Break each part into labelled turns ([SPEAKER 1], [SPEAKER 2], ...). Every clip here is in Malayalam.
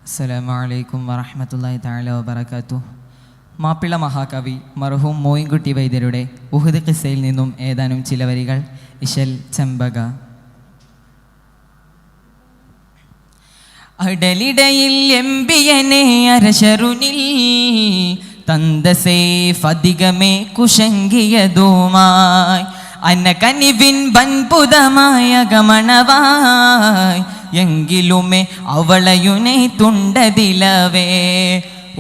[SPEAKER 1] അസ്സലാമു അലൈക്കും വറഹ്മത്തുള്ളാഹി തആല വബറകാതുഹു. മാപ്പിള മഹാകവി മർഹൂം മോയിൻകുട്ടി വൈദ്യരുടെ ഉഹദ് ഖിസ്സയിൽ നിന്നും ഏതാനും ചില വരികൾ. ഇശൽ ചെമ്പക. അടലിടയിൽ എംബിയനെ അരശരുനിൽ തന്തസേഫധികമേ കുശങ്കിയതുമായി അനകനിവിൻ ബൻപുതമായ ഗമണവായി എങ്കിലുമേ അവളയുനെ തുണ്ടതിലവേ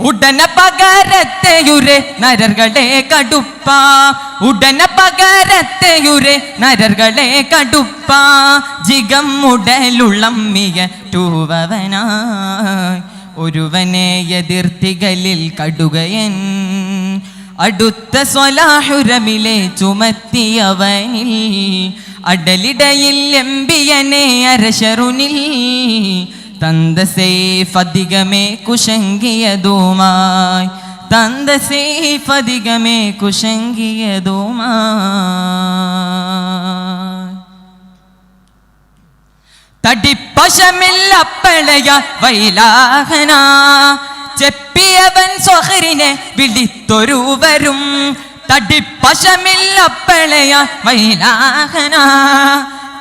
[SPEAKER 1] ഉടന പകരത്തെയുരെ നരർകളെ കടുപ്പ ഉടന പകരത്തെയുരെ നരർകളെ കടുപ്പ ജിഗം ഉടലുള്ളമ്മിയ ടൂവവനായി ഒരുവനെ എതിർത്തികളിൽ കടുകയൻ അടുത്ത സ്വലാഹുരമിലെ ചുമത്തിയവനിൽ അടലിടയിൽ എംബിയനെ അരശരുനിൽ തന്തസേഫധികമേ കുശങ്കിയതുമായി തന്തസേഫധികമേ കുശങ്കിയതുമായി തടിപ്പശമില്ലപ്പളയ വൈലാഹന ചെപ്പിയവൻ സ്വഹരിനെ വിളിത്തൊരുവരും തടിപ്പശമില്ലപ്പളയ വൈലാഹന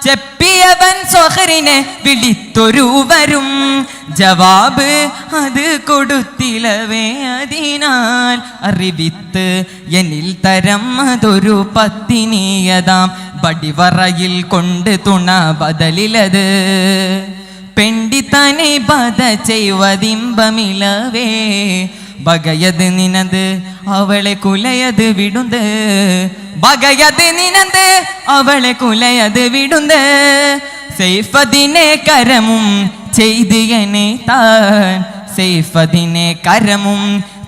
[SPEAKER 1] ചെപ്പിയവൻ സ്വഹരിനെ വിളിത്തൊരുവരും ജവാബ് അത് കൊടുത്തിലവേ അതിനാൽ അറിവിത്ത് എന്നിൽ തരം അതൊരു പത്തിനിയതാം ബടിവറയിൽ കൊണ്ട് തുണ ബദലിലത് പെണ്ടിത്തനെ ബദ ചെയ്വതിമ്പമിലവേ ബകയത് നിനത് അവളെ കുലയത് വിടുന്നത് ബകയത് നിനത് അവളെ കുലയത് വിടുന്നത് സൈഫദിനെ കരമും ചെയ്തിയനെ താൻ സൈഫദിനെ കരമും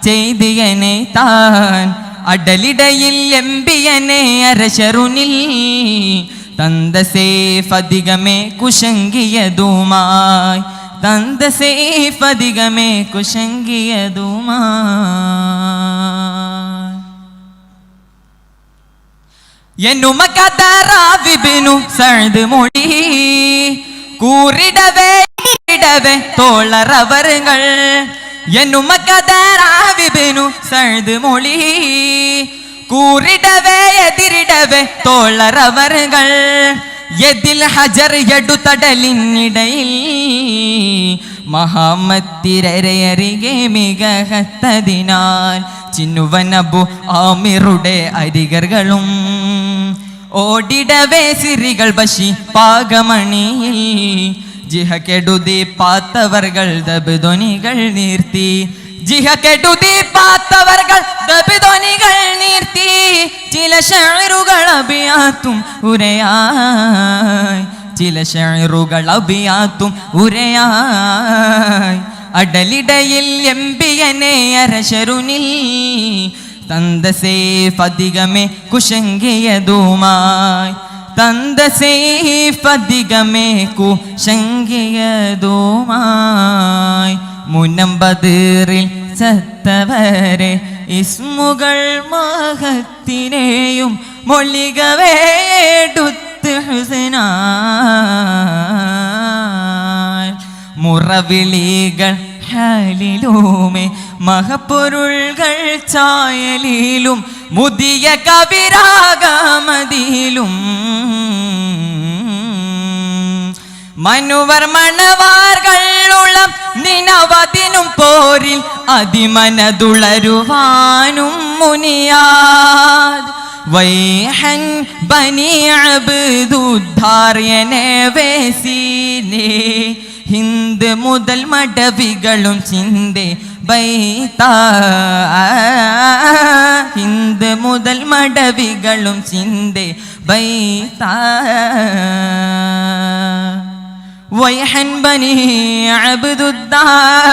[SPEAKER 1] ചെയ്തിയനെ താൻ അടലിടയിൽ എംബിയനെ അരശരുനിൽ തന്തസേഫധികമേ കുശങ്കിയതുമായി തന്തസേഫധികമേ കുശങ്കിയതുമായി എന്നുമകദറാവിബ്നു സഅദ് മൊഴി കൂറിടവേ തോളറവറുകൾ എന്നുമകദറാവിബ്നു സഅദ് മൊഴി കൂറിടവേ എതിരിടവേ തോളറവറുകൾ യദിൽ ഹജർ എടുത്തടലിനിടയിൽ മഹാമത്തിരരയറികെ മികഹത്തതിനാൽ ചിന്നുവനബു ആമിറുടെ അരികകളും ഓടിടവേ സിറികൾ ബശി പാകമണിയിൽ ജിഹ കെടുതി പാത്തവർകൾ ദബ്ധ്വനികൾ നീർത്തി ജിഹ കെടുതി പാത്തവർകൾ ദബ്ധ്വനികൾ നീർത്തി ചില ഷഅറുകൾ അബിയാത്തും ഉരയായി ചില ഷഅറുകൾ അബിയാത്തും ഉരയായി അടലിടയിൽ എംബിയനെ അരശരുനിൽ തന്തസേഫധികമേ കുശങ്കിയതുമായി തന്തസേഫധികമേ കുശങ്കിയതുമായി മുനമ്പതിറിൽ ചത്തവരെ ഇസ്മുകൾ മഹത്തിനെയും മൊഴികവേടുത്ത് ഹുസ്നായി മുറവിളികൾ ഹാലിലുമേ മഹപ്പൊരുൾകൾ ചായലിലും മുതിയ കവിരാഗമതിയിലും മനുവർ മണവാർകളുളം നിനവതിനും പോരിൽ അതിമനതുളരുവാനും മുനിയാദ് വൈഹൻ ബനി അബ്ദുദ്ധാര്യനെ വേസീനേ ഹിന്ദ് മുതൽ മടവികളും ചിന്തേ ബൈതാ ഹിന്ദ് മുതൽ മടവികളും ചിന്തേ ബൈതാ വൈഹൻ ബനി അബ്ദുദ്ദാർ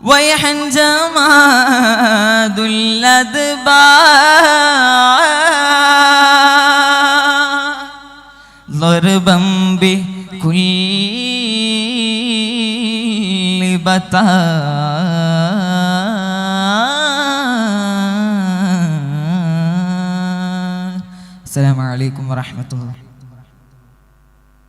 [SPEAKER 1] വൈഹൻ ജമാദുൽ അദ്ബാർ ضربا بكل بطار. السلام عليكم ورحمة الله.